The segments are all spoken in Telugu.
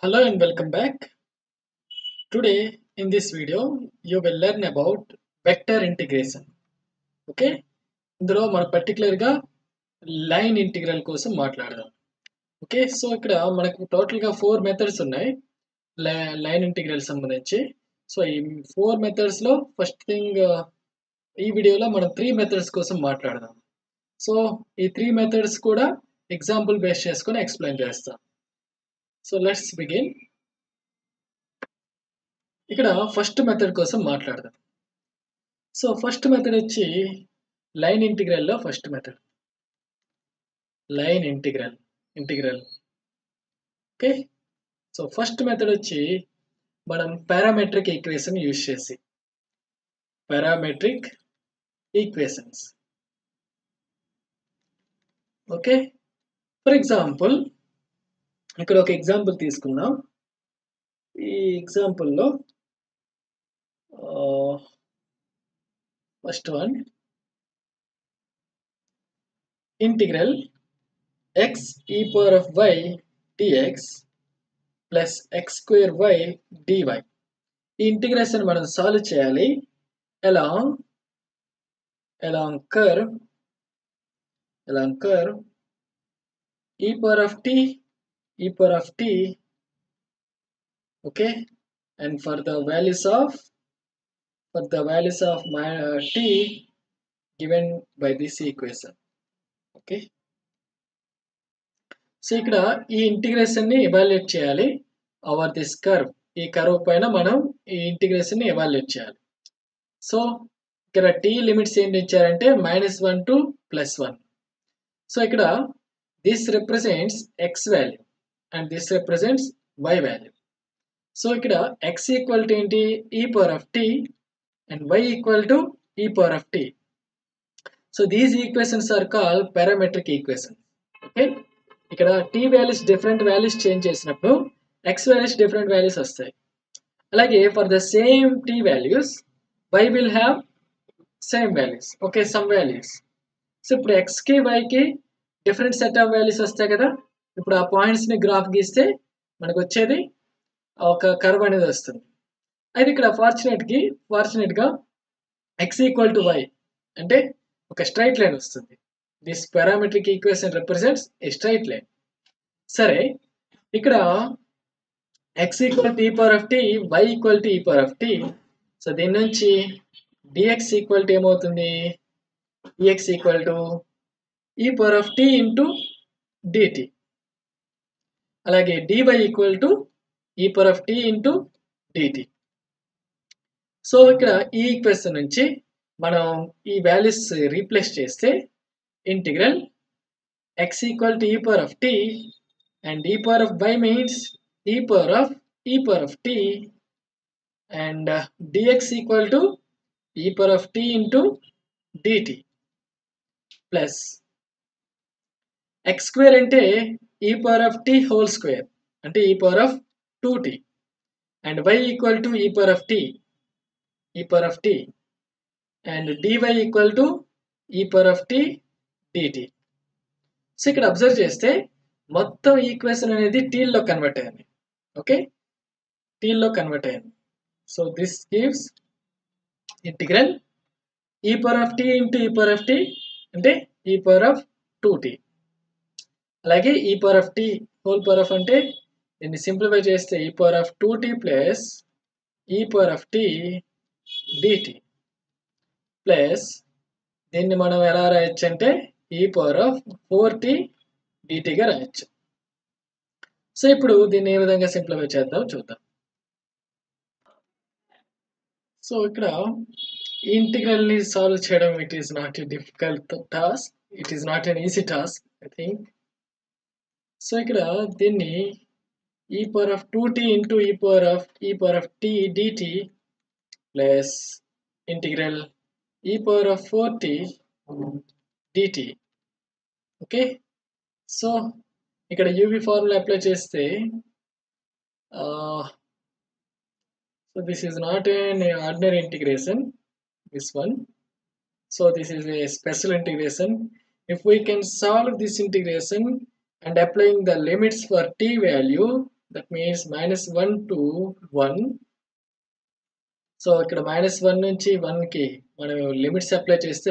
Hello and welcome back. Today in this video you will learn about vector integration. Okay ఇందులో మనం పర్టికులర్గా లైన్ ఇంటిగ్రల్ కోసం మాట్లాడదాం. ఓకే సో ఇక్కడ మనకు టోటల్గా 4 మెథడ్స్ ఉన్నాయి లైన్ ఇంటిగ్రల్ సంబంధించి. సో ఈ 4 మెథడ్స్లో ఫస్ట్ థింగ్ ఈ వీడియోలో మనం 3 మెథడ్స్ కోసం మాట్లాడదాం. సో ఈ 3 మెథడ్స్ కూడా ఎగ్జాంపుల్ బేస్ చేసుకొని ఎక్స్ప్లెయిన్ చేస్తాం. So let's begin. ఇక్కడ ఫస్ట్ మెథడ్ కోసం మాట్లాడదాం. సో ఫస్ట్ మెథడ్ వచ్చి లైన్ ఇంటిగ్రల్లో first method line integral okay. So first method వచ్చి మనం పారామెట్రిక్ ఈక్వేషన్ యూజ్ చేసి parametric equations. Okay for example ఇక్కడ ఒక ఎగ్జాంపుల్ తీసుకుందాం. ఈ ఎగ్జాంపుల్లో first one integral x e power of y dx plus x square y dy. ఈ ఇంటిగ్రేషన్ మనం సాల్వ్ చేయాలి along curve e power of t okay, and for the values of t given by this equation. Okay so ఇక్కడ ఈ ఇంటిగ్రేషన్ ని ఎవాల్యుయేట్ చేయాలి ఓవర్ దిస్ కర్వ్. ఈ కర్వ్ పైన మనం ఈ ఇంటిగ్రేషన్ ని ఎవాల్యుయేట్ చేయాలి. సో ఇక్కడ t లిమిట్స్ ఏంటి ఇచ్చారంటే -1 to +1. సో ఇక్కడ this represents x value and this represents y value. So ఇక్కడ x ఈక్వల్ టు ఏంటి e power of t and y equal to e power of t. So these equations are called parametric equation. Okay ఇక్కడ t values different values change చేసినప్పుడు x వాల్యూస్ డిఫరెంట్ వాల్యూస్ వస్తాయి. అలాగే for the same t values y will have same values. Okay some values. So ఇప్పుడు x కి y కి డిఫరెంట్ సెట్ ఆఫ్ వాల్యూస్ వస్తాయి కదా. ఇప్పుడు ఆ పాయింట్స్ ని గ్రాఫ్ గీస్తే మనకు వచ్చేది ఒక కర్వ్ అనేది వస్తుంది. అయితే ఇక్కడ ఫార్చునేట్ గా x ఈక్వల్ టు y అంటే ఒక స్ట్రైట్ లైన్ వస్తుంది. This parametric equation represents A straight line. సరే ఇక్కడ x equal to e power of t, y equal to e power of t. So దీని నుంచి dx ఈక్వల్ టు ఏమవుతుంది dx equal to e power of t into dt. అలాగే dy equal to e power of t into dt. So ఇక్కడ ఈ ఈక్వేషన్ నుంచి మనం ఈ వాల్యూస్ రీప్లేస్ చేస్తే integral x equal to e power of t and e power of y means e power of t and dx equal to e power of t into dt plus x square అంటే e power of t whole square అంటే e power of 2t and y equal to e power of t and dy equal to e power of t dt. So ఇక్కడ అబ్జర్వ్ చేస్తే మొత్తం ఈక్వేషన్ అనేది t లో కన్వర్ట్ అయింది. ఓకే t లో కన్వర్ట్ అయింది. So this gives integral e power of t into e power of t అంటే e పవర్ ఆఫ్ 2t. అలాగే e power of t whole power of అంటే దీన్ని సింప్లిఫై చేస్తే e power of 2t plus e power of t dt plus దీన్ని మనం ఎలా రాయొచ్చు అంటే e power of 4t dt గా రాయొచ్చు. సో ఇప్పుడు దీన్ని ఏ విధంగా సింప్లిఫై చేద్దాం చూద్దాం. సో ఇక్కడ ఈ ఇంటిగ్రల్ ని సాల్వ్ చేయడం it is not a difficult task, it is not an easy task I think. So ఇక్కడ దీన్ని e power of 2t into e power of t dt plus integral e power of 4t dt. Okay so ఇక్కడ uv ఫార్ములా అప్లై చేస్తే so this is not an ordinary integration this one. So this is a special integration. If we can solve this integration and applying the limits for t value, That means -1 to 1. So ఇక్కడ -1 నుంచి 1 కి మనం లిమిట్స్ అప్లై చేస్తే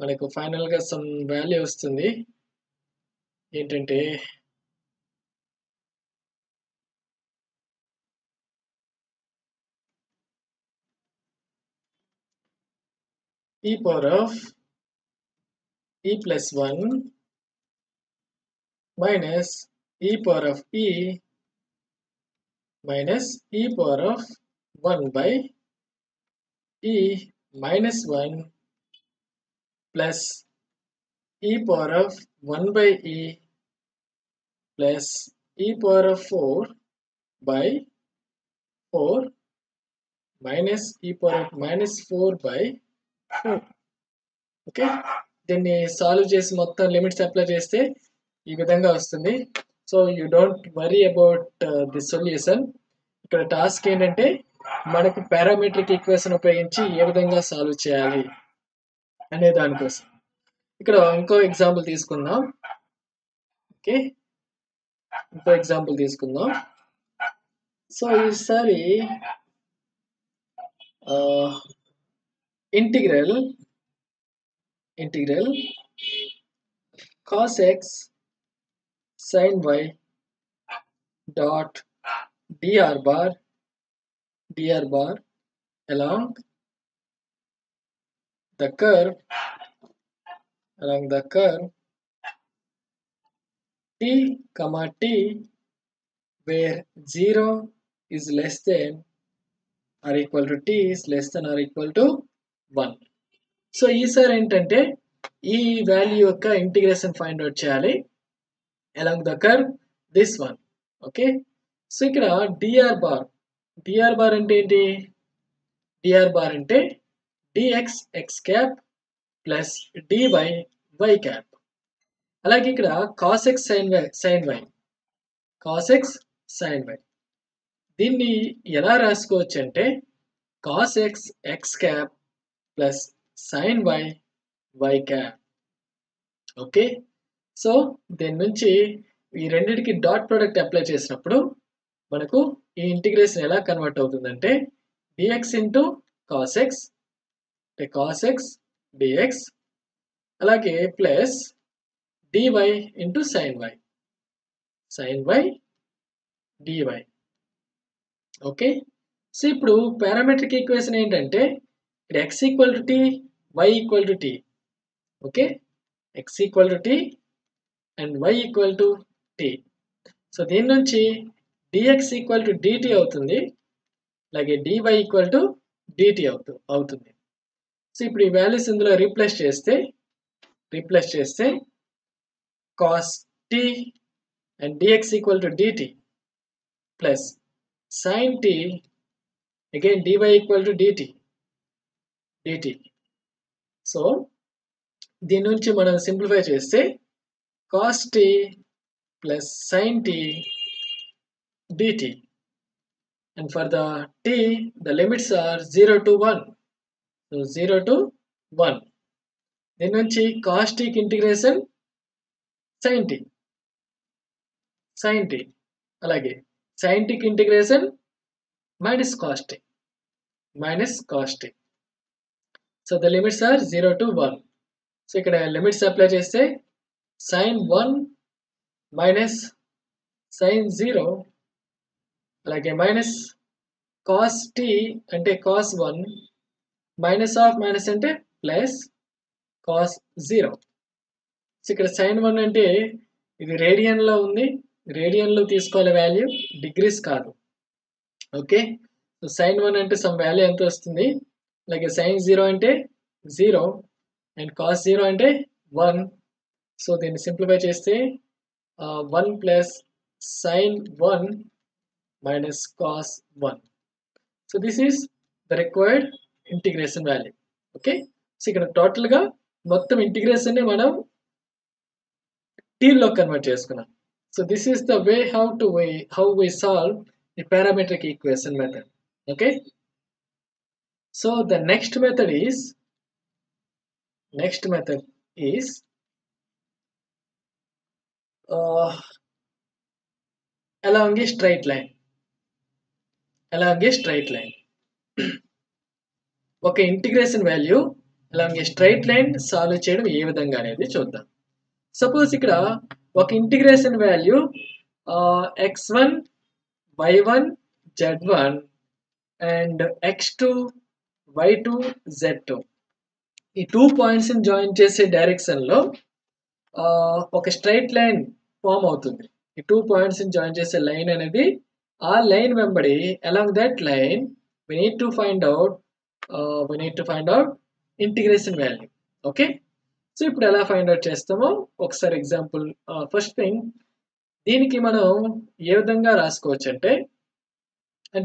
మనకు ఫైనల్గా సమ్ వాల్యూ వస్తుంది. ఏంటంటే e power of e plus 1 minus e power of e minus e power of 1 by e minus 1 plus e power of 1 by e plus e power of 4 by 4 minus e power of minus 4 by 4. Okay, దీన్ని సాల్వ్ చేసి మొత్తం లిమిట్స్ అప్లై చేస్తే ఈ విధంగా వస్తుంది. So you don't worry about the solution. ఇక్కడ టాస్క్ ఏంటంటే మనకు పారామెట్రిక్ ఈక్వేషన్ ఉపయోగించి ఏ విధంగా సాల్వ్ చేయాలి అనే దానికోసం. ఇక్కడ ఇంకో ఎగ్జాంపుల్ తీసుకుందాం. ఓకే, ఇంకో ఎగ్జాంపుల్ తీసుకుందాం. సో ఈసారి integral cos x sin y dot dr bar along the curve t comma t where 0 is less than or equal to t is less than or equal to 1. So ఈసారి ఏంటంటే ఈ వాల్యూ యొక్క ఇంటిగ్రేషన్ ఫైండ్ అవుట్ చేయాలి along the curve this one. Okay, so ఇక్కడ dr bar అంటే ఏంటి? dr bar అంటే dx x cap plus dy y cap. అలాగే ఇక్కడ cos x sin y దీన్ని ఎలా రాసుకోవచ్చు అంటే cos x x cap plus sin y y cap. Okay, so దీని నుంచి ఈ రెండింటికి డాట్ ప్రోడక్ట్ అప్లై చేసినప్పుడు మనకు ఈ ఇంటిగ్రేషన్ ఎలా కన్వర్ట్ అవుతుందంటే dx ఇంటూ cos x అంటే cos x dx అలాగే plus dy into sin y dy. Okay, so ఇప్పుడు పారామెట్రిక్ ఈక్వేషన్ ఏంటంటే ఇక్కడ x equal to t y equal to t. Okay, x equal to t and y equal to t. So దీని నుంచి dx ఈక్వల్ టు dt అవుతుంది, అలాగే dy ఈక్వల్ టు dt అవుతుంది. సో ఇప్పుడు ఈ వాల్యూస్ ఇందులో రీప్లేస్ చేస్తే cos t and dx equal to dt plus sin t again dy equal to dt. So దీని నుంచి మనం సింప్లిఫై చేస్తే cos t plus sin t dt, and for the t the limits are 0 to 1. So 0 to 1. దీని నుంచి cos t కి ఇంటిగ్రేషన్ sin t అలాగే sin t కి integration cos t. So the limits are 0 to 1. So ఇక్కడ లిమిట్స్ అప్లై చేస్తే sin 1 మైనస్ sin 0 అలాగే మైనస్ cos t అంటే cos 1 మైనస్ ఆఫ్ మైనస్ అంటే ప్లస్ cos 0. సో ఇక్కడ sin 1 అంటే ఇది రేడియన్లో ఉంది, రేడియన్లో తీసుకోవాలి వాల్యూ, డిగ్రీస్ కాదు. ఓకే, సో sin 1 అంటే సమ్ వాల్యూ ఎంత వస్తుంది, అలాగే sin 0 అంటే 0 అండ్ cos 0 అంటే 1. సో దీన్ని సింప్లిఫై చేస్తే 1 plus sin 1 minus cos 1. So this is the required integration value. Okay, so ఇక్కడ టోటల్గా మొత్తం ఇంటిగ్రేషన్ని మనం టీలో కన్వర్ట్ చేసుకున్నాం. So this is the way how we solve the parametric equation method. Okay, so the next method is along a straight line. ఒక integration value along a straight line solve చేయడం ఏ విధంగా అనేది చూద్దాం. సపోజ్ ఇక్కడ ఒక integration value x1 y1 z1 and x2 y2 z2 ఈ 2 పాయింట్స్ ని జాయిన్ చేసే డైరెక్షన్ లో ఒక స్ట్రైట్ లైన్ ఫామ్ అవుతుంది. ఈ 2 పాయింట్స్ ని జాయిన్ చేసే లైన్ అనేది ఆ లైన్ వెంబడి along that line we need to find out integration value. Okay, so ఇప్పుడు ఎలా ఫైండ్ అవుట్ చేస్తామో ఒకసారి ఎగ్జాంపుల్. ఫస్ట్ థింగ్ దీనికి మనం ఏ విధంగా రాసుకోవచ్చు అంటే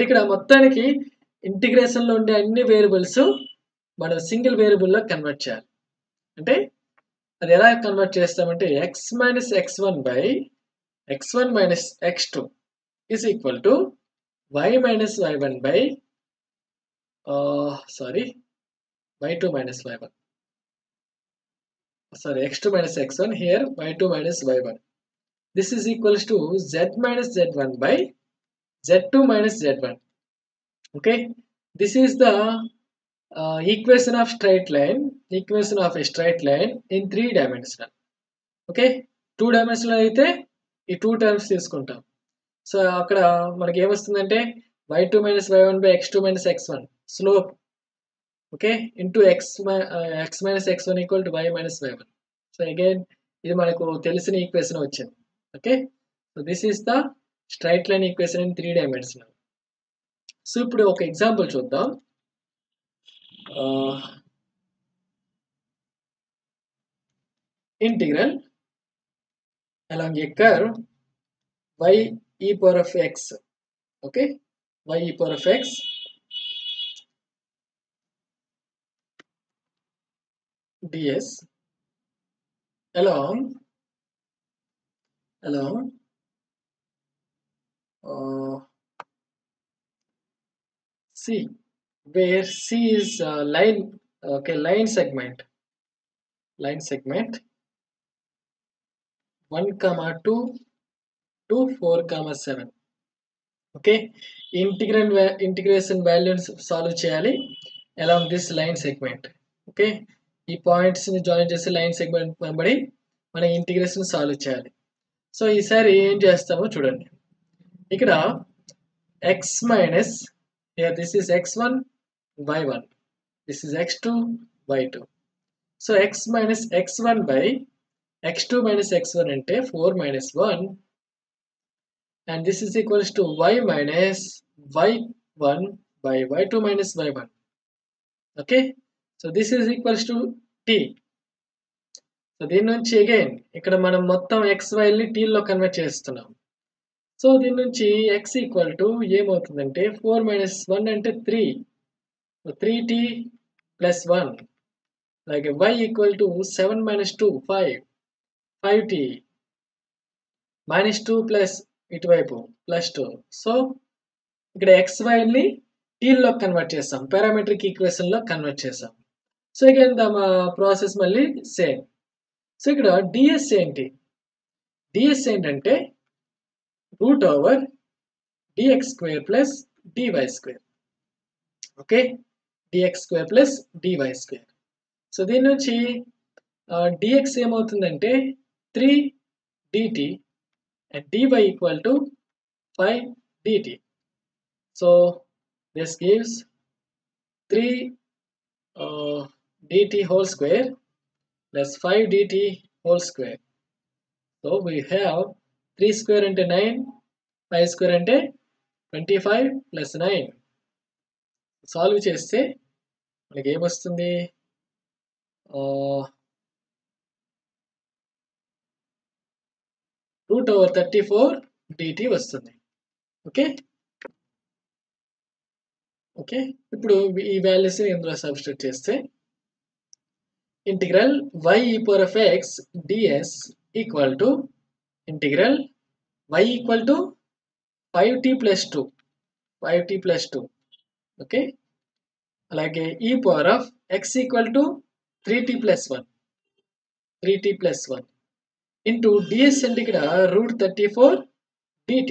ఇక్కడ మొత్తానికి ఇంటిగ్రేషన్ లో ఉండే అన్ని వేరియబుల్స్ మనం సింగిల్ వేరియబుల్ లో కన్వర్ట్ చేయాలి. అంటే అది ఎలా కన్వర్ట్ చేస్తామంటే x minus x1 by x1 minus x2 is equal to y minus y1 by y2 minus y1. X2 minus x1, here y2 minus y1. This is equals to z minus z1 by z2 minus z1. Okay, this is the equation of a straight line in 3 dimensional. Okay, 2 dimensional అయితే ఈ 2 terms తీసుకుంటాం. సో అక్కడ మనకి ఏమొస్తుందంటే y2 minus y1 by x2 minus x1 slope. Okay, into x minus x1 equal to y minus y1. So again ఇది మనకు తెలిసిన ఈక్వేషన్ వచ్చింది. Okay, so this is the straight line equation in 3 dimensional. So ఇప్పుడు ఒక ఎగ్జాంపుల్ చూద్దాం. Integral along a curve y e power of x. Okay, y e power of x ds along C, where C is line segment 1, 2 to 4, 7. Okay, integration values solve చేయాలి along this line segment. Okay, ఈ పాయింట్స్ ని జాయిన్ చేసే లైన్ సెగ్మెంట్ వెంబడి మన ఇంటిగ్రేషన్ సాల్వ్ చేయాలి. సో ఈసారి ఏం చేస్తామో చూడండి. ఇక్కడ x minus, this is x1 y1, this is x2 y2. So x minus x1 by x2 minus x1 అంటే 4 minus 1, and this is equals to y minus y1 by y2 minus y1. Okay, so this is equals to t. So దీని నుంచి అగైన్ ఇక్కడ మనం మొత్తం xy ని t లో కన్వర్ట్ చేస్తున్నాం. సో దీని నుంచి x ఈక్వల్ టు ఏమవుతుందంటే 4 minus 1 అంటే 3, 3t plus 1, like y equal to 7 minus 2 5t minus 2 plus ఇటువైపు ప్లస్ 2. సో ఇక్కడ xy ని t లో కన్వర్ట్ చేస్తాం, పారామెట్రిక్ ఈక్వేషన్ లో కన్వర్ట్ చేస్తాం. సో అగైన్ ద ప్రాసెస్ మళ్ళీ సేమ్. సో ఇక్కడ ds ఏంటంటే root over dx square plus dy square. Okay, dx square plus dy square. So దీని నుంచి dx ఏమవుతుందంటే 3 dt and dy equal to 5 dt. So this gives 3 dt whole square plus 5 dt whole square. So we have 3 square into 9, 5 square into 25 plus 9. Solve చేస్తే మనకి ఏమొస్తుంది, రూట్ ఓవర్ 34 dt వస్తుంది. ఓకే, ఇప్పుడు ఈ వాల్యూస్ ఇందులో సబ్స్టిట్యూట్ చేస్తే integral y e power of x ds equal to integral y equal to 5t plus 2. Okay, అలాగే e power of x equal to 3t plus 1 into ds అంటే ఇక్కడ రూట్ 34 dt.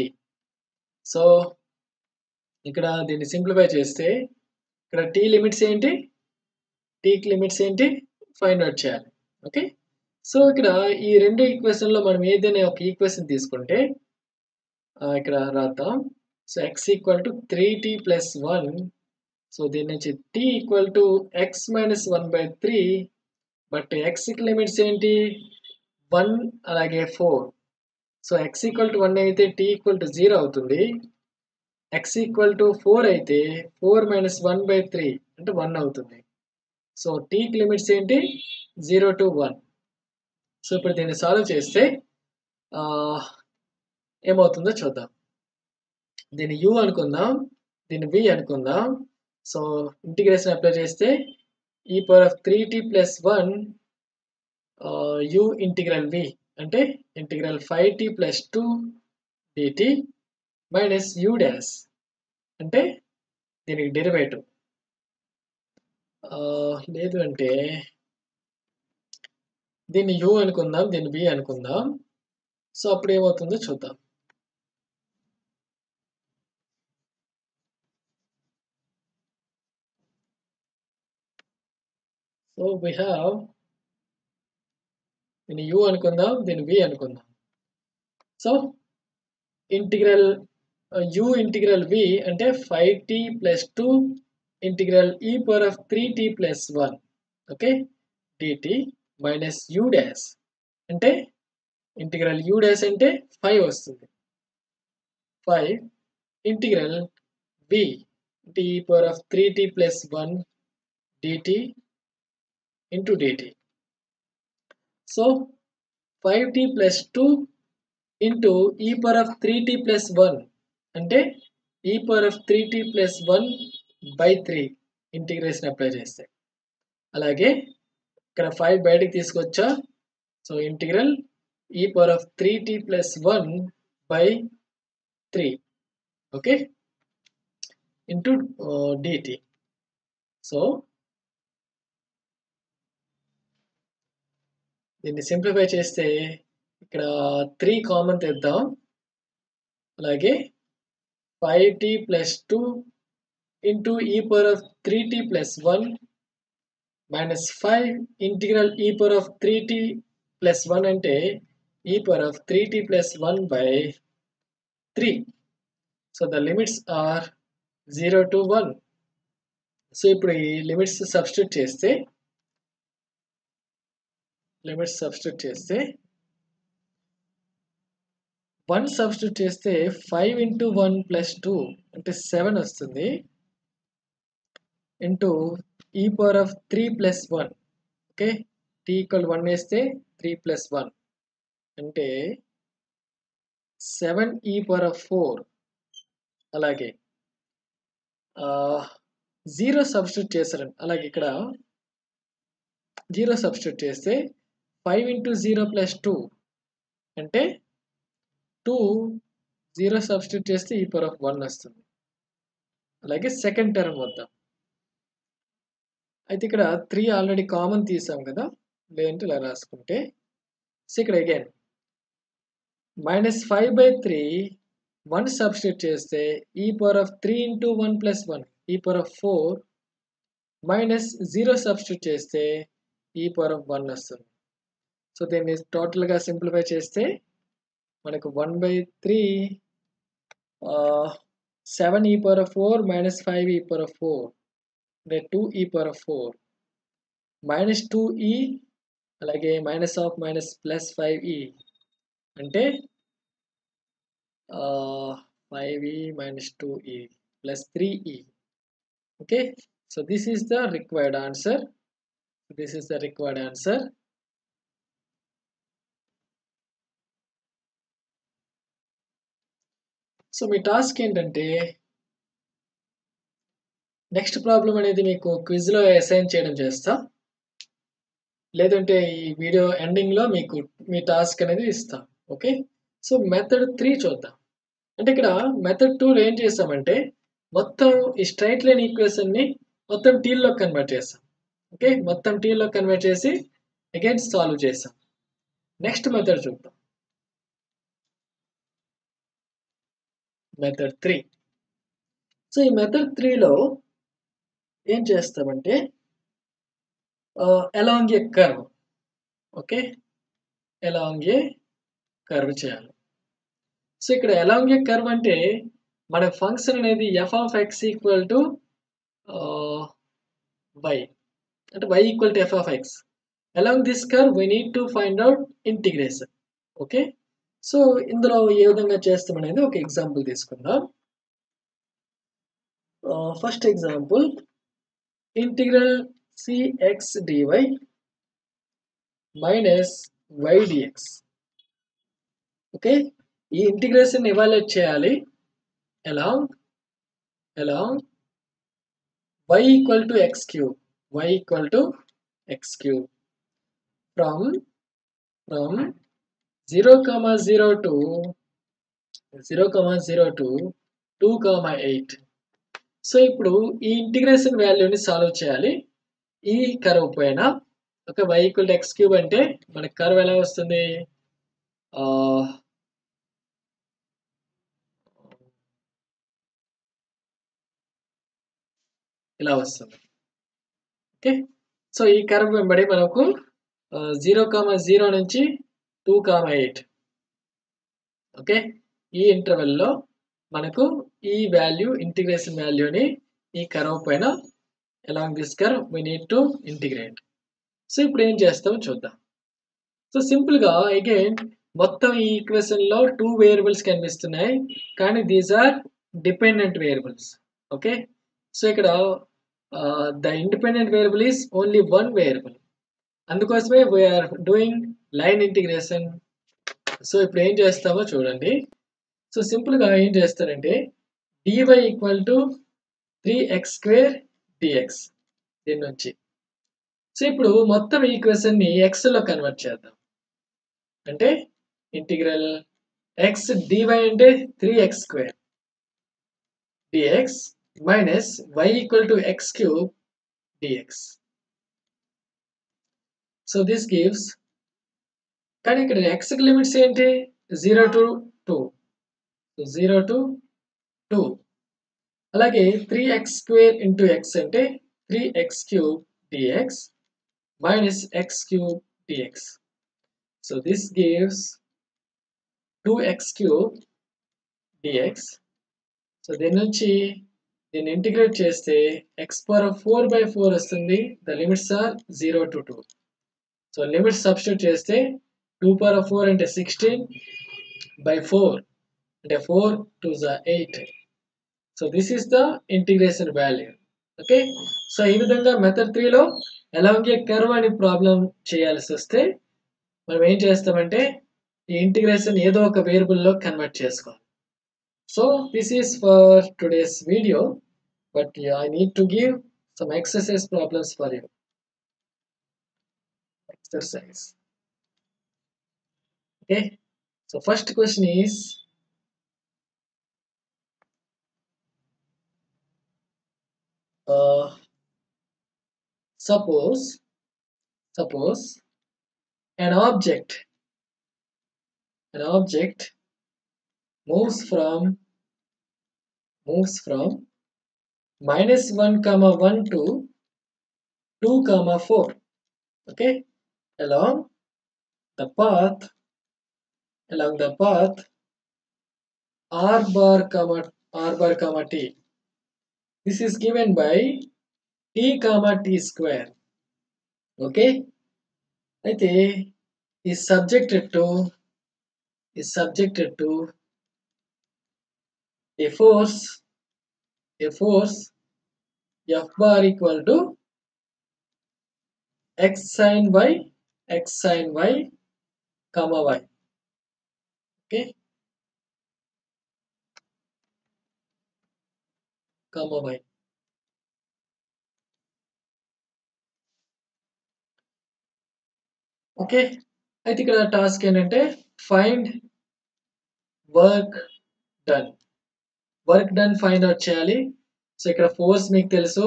సో ఇక్కడ దీన్ని సింప్లిఫై చేస్తే ఇక్కడ టీ లిమిట్స్ ఏంటి, టీకి లిమిట్స్ ఏంటి ఫైండ్ అవుట్ చేయాలి. ఓకే, సో ఇక్కడ ఈ రెండు ఈక్వేషన్లో మనం ఏదైనా ఒక ఈక్వేషన్ తీసుకుంటే ఇక్కడ రాద్దాం. So x equal to 3t plus 1. So దీని నుంచి t equal to x minus 1/3. But xకి లిమిట్స్ ఏంటి 1 అలాగే 4. సో x ఈక్వల్ టు 1 అయితే t ఈక్వల్ టు 0 అవుతుంది. x ఈక్వల్ టు 4 అయితే 4 మైనస్ 1/3 అంటే 1 అవుతుంది. సో టీకి లిమిట్స్ ఏంటి 0 to 1. సో ఇప్పుడు దీన్ని సాల్వ్ చేస్తే ఏమవుతుందో చూద్దాం. దీన్ని u అనుకుందాం, దీన్ని v అనుకుందాం. సో ఇంటిగ్రేషన్ అప్లై చేస్తే e⁻3t plus 1 u integral v అంటే integral 5t plus 2 dt minus u dash అంటే దీనికి డెరివేటివ్. లేదు అంటే దీన్ని u అనుకుందాం, దీన్ని v అనుకుందాం. సో అప్పుడు ఏమవుతుందో చూద్దాం. సో we have దీన్ని u అనుకుందాం, దీన్ని v అనుకుందాం. So integral u integral v అంటే 5t plus 2 integral e⁻3t plus 1 okay dt minus u dash అంటే ఇంటిగ్రల్ u డాష్ అంటే 5 వస్తుంది. 5 ఇంటిగ్రల్ v అంటే e⁻3t plus 1 dt into dt. So 5t plus 2 into e⁻3t plus 1 అంటే e⁻3t plus 1/3 ఇంటిగ్రేషన్ అప్లై చేస్తే. అలాగే ఇక్కడ 5 బయటికి తీసుకొచ్చా. So integral e⁻3t plus 1/3 okay into dt. సో దీన్ని సింప్లిఫై చేస్తే ఇక్కడ 3 కామన్ తెద్దాం. అలాగే 5t plus 2 into e⁻3t plus 1 minus 5 integral e⁻3t plus 1 అంటే e⁻3t plus 1/3. So the limits are 0 to 1. So ఇప్పుడు ఈ లిమిట్స్ సబ్స్టిట్యూట్ చేస్తే 1 సబ్స్టిట్యూట్ చేస్తే 5 into 1 plus 2 అంటే 7 వస్తుంది. Into e⁻3 plus 1 okay t equal 1 వేస్తే 3 plus 1 అంటే 7e⁻4. అలాగే 0 సబ్స్టిట్యూట్ చేశారండి. అలాగే ఇక్కడ 0 సబ్స్టిట్యూట్ చేస్తే 5 into 0 plus 2 అంటే 2 0 సబ్స్టిట్యూట్ చేస్తే e⁻1 వస్తుంది. అలాగే సెకండ్ టర్మ్ వద్దాం. అయితే ఇక్కడ 3 ఆల్రెడీ కామన్ తీసాం కదా, లేదంటే ఇలా రాసుకుంటే సో ఇక్కడ అగైన్ -5/3 1 సబ్స్టిట్యూట్ చేస్తే e⁻3 into 1 plus 1 e⁻4 minus 0 substitute చేస్తే e⁻1 వస్తుంది. సో దీన్ని టోటల్గా సింప్లిఫై చేస్తే మనకు 1/3 7e⁻4 మైనస్ 5e⁻4 అంటే 2e⁻4 మైనస్ 2e అలాగే minus of minus plus 5e అంటే 5e minus 2e plus 3e. Okay, so this is the required answer. So me task ఏంటంటే నెక్స్ట్ ప్రాబ్లం అనేది మీకు క్విజ్లో అసైన్ చేయడం చేస్తా, లేదంటే ఈ వీడియో ఎండింగ్లో మీకు మీ టాస్క్ అనేది ఇస్తా. ఓకే, సో మెథడ్ 3 చూద్దాం. అంటే ఇక్కడ మెథడ్ 2లో ఏం చేస్తామంటే మొత్తం ఈ స్ట్రైట్ లైన్ ఈక్వేషన్ని మొత్తం టీల్లో కన్వర్ట్ చేస్తాం. ఓకే, మొత్తం టీల్లో కన్వర్ట్ చేసి అగైన్ సాల్వ్ చేస్తాం. నెక్స్ట్ మెథడ్ చూద్దాం. మెథడ్ 3. సో ఈ మెథడ్ 3లో ఏం చేస్తామంటే along a curve. Okay, along a curve చేయాలి. సో ఇక్కడ అలాంగ్ ఏ కర్వ్ అంటే మన ఫంక్షన్ అనేది f of x equal to y, అంటే y equal to f of x. Along this curve we need to find out integration. Okay, so ఇందులో ఏ విధంగా చేస్తాం అనేది ఒక ఎగ్జాంపుల్ తీసుకుందాం. First example integral cx dy minus y dx. Okay, ఈ ఇంటిగ్రేషన్ ఎవాల్యుయేట్ చేయాలి along y equal to x cube, y equal to x cube from 0, 0 to 2, 8. So ఇప్పుడు ఈ ఇంటిగ్రేషన్ వాల్యూని సాల్వ్ చేయాలి ఈ కర్వ్ పైన. Okay, y equal to x cube అంటే మనకి కర్వ్ ఎలా వస్తుంది, ఇలా వస్తుంది. ఓకే, సో ఈ కర్వ్ వెంబడి మనకు 0, 0 నుంచి 2, 8. ఓకే, ఈ ఇంటర్వెల్లో మనకు ఈ వాల్యూ ఇంటిగ్రేషన్ వాల్యూని ఈ కర్వ్ పైన along this curve we need to integrate. So ఇప్పుడు ఏం చేస్తామో చూద్దాం. సో సింపుల్గా అగైన్ మొత్తం ఈ ఈక్వేషన్లో 2 వేరియబుల్స్ కనిపిస్తున్నాయి, కానీ these are dependent variables. Okay, so ఇక్కడ the independent variable is only 1 variable, అందుకోసమే we're doing line integration. So ఇప్పుడు ఏం చేస్తామో చూడండి. సో సింపుల్గా ఏం చేస్తారంటే dy equal to 3x² dx దీని నుంచి. సో ఇప్పుడు మొత్తం ఈక్వేషన్ ని x లో కన్వర్ట్ చేద్దాం. అంటే ఇంటిగ్రల్ x dy అంటే 3x² dx minus y equal to x³ dx. So this gives, కానీ ఇక్కడ x కి లిమిట్స్ ఏంటి, 0 to 2, 0 to 2. అలాగే 3x² into x అంటే 3x³ dx minus x³ dx. So this gives 2x³ dx. So దీని నుంచి దీన్ని ఇంటిగ్రేట్ చేస్తే x⁴/4 వస్తుంది. The limits are 0 to 2. So limits substitute చేస్తే 2⁴ అంటే 16/4 అంటే 4 to the 8. So this is the integration value. Okay, so ఈ విధంగా మెథడ్ 3లో అలాంగ్ ఏ కర్వ్ అని ప్రాబ్లం చేయాల్సి వస్తే మనం ఏం చేస్తామంటే ఈ ఇంటిగ్రేషన్ ఏదో ఒక వేరియబుల్లో కన్వర్ట్ చేసుకోవాలి. So this is for today's video, but I need to give some exercise problems for you. Exercise. Okay, so first question is suppose an object moves from -1, 1 to 2, 4. Okay, along the path r bar, t. This is given by t, t square. Okay, అయితే is subjected to a force f bar equal to x sin y, comma y. Okay, comma y. Okay, అయితే ఇక్కడ టాస్క్ ఏంటంటే find work done find out చేయాలి. సో ఇక్కడ ఫోర్స్ మీకు తెలుసు,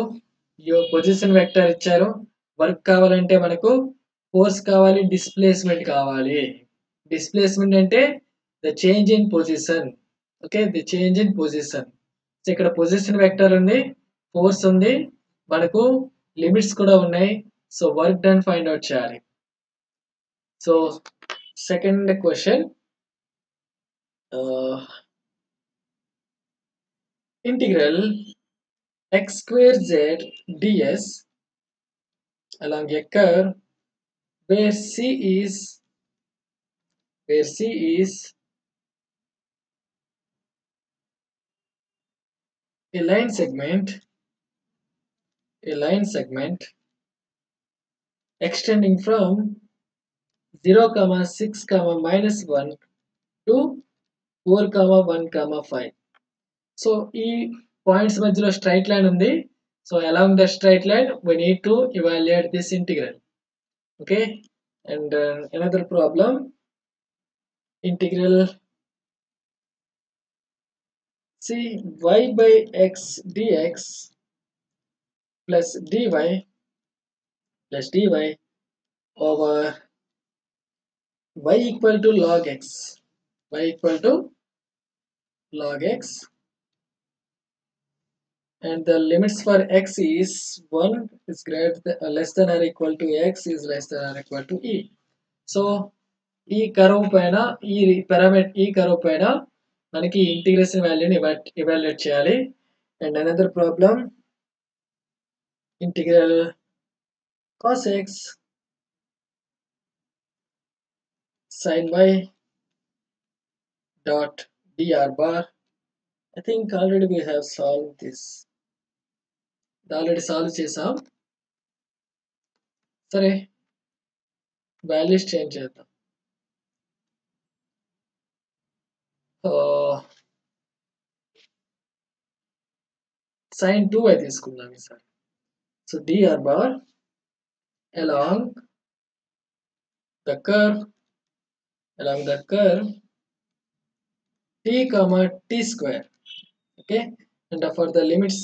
పొజిషన్ వెక్టర్ ఇచ్చారు. వర్క్ కావాలంటే మనకు ఫోర్స్ కావాలి, డిస్ప్లేస్మెంట్ కావాలి. డిస్ప్లేస్మెంట్ అంటే the change in position. Okay, the change in position. So ఇక్కడ పొజిషన్ వెక్టర్ ఉంది, ఫోర్స్ ఉంది, మనకు లిమిట్స్ కూడా ఉన్నాయి. So work done find out చేయాలి. So second question, integral x square z ds along a curve where C is a line segment extending from 0, 6, -1 to 4, 1, 5. So ఈ పాయింట్స్ మధ్యలో స్ట్రైట్ లైన్ ఉంది. So along the straight line we need to evaluate this integral. Okay, and another problem, integral see y by x dx plus dy over y equal to log x, and the limits for x is 1 is less than or equal to x is less than or equal to e. So ఈ కర్వ్ పైన ఈ కర్వ్ పైన మనకి ఇంటిగ్రేషన్ వాల్యూని ఎవాల్యుయేట్ చేయాలి. And another problem, integral cos x sin y dot dr bar. I think already we have solved this. Already solve చేసాం. సరే, వాల్యూస్ చేంజ్ చేద్దాం. sin 2y తీసుకుందాం ఈసారి. So dr bar along the curve t comma t square. Okay, and for the limits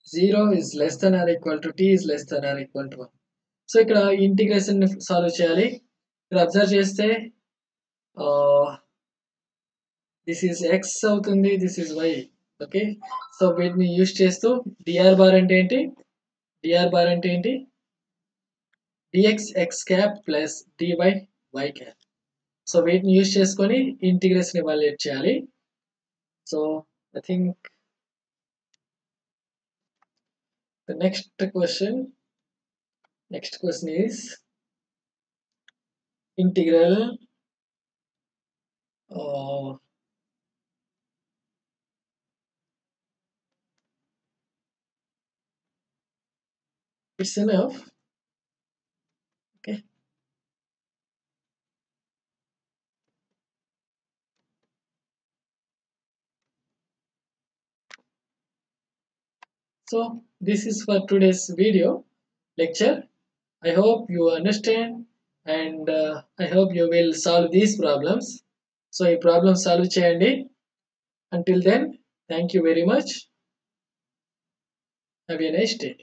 0 is less than or equal to t is less than or equal to 1. So ఇక్కడ ఇంటిగ్రేషన్ సాల్వ్ చేయాలి. ఇక్కడ అబ్జర్వ్ చేస్తే దిస్ ఈజ్ ఎక్స్ అవుతుంది, this is y. Okay, so వీటిని యూజ్ చేస్తూ డిఆర్ బార్ అంటే ఏంటి, dx x cap ప్లస్ dy y cap. సో వీటిని యూజ్ చేసుకొని ఇంటిగ్రేషన్ ఎవాల్యుయేట్ చేయాలి. So I think the next question is integral it's enough. Okay, so this is for today's video lecture. I hope you understand, and I hope you will solve these problems. So ఈ problem solve చేయండి. Until then, thank you very much. Have a nice day.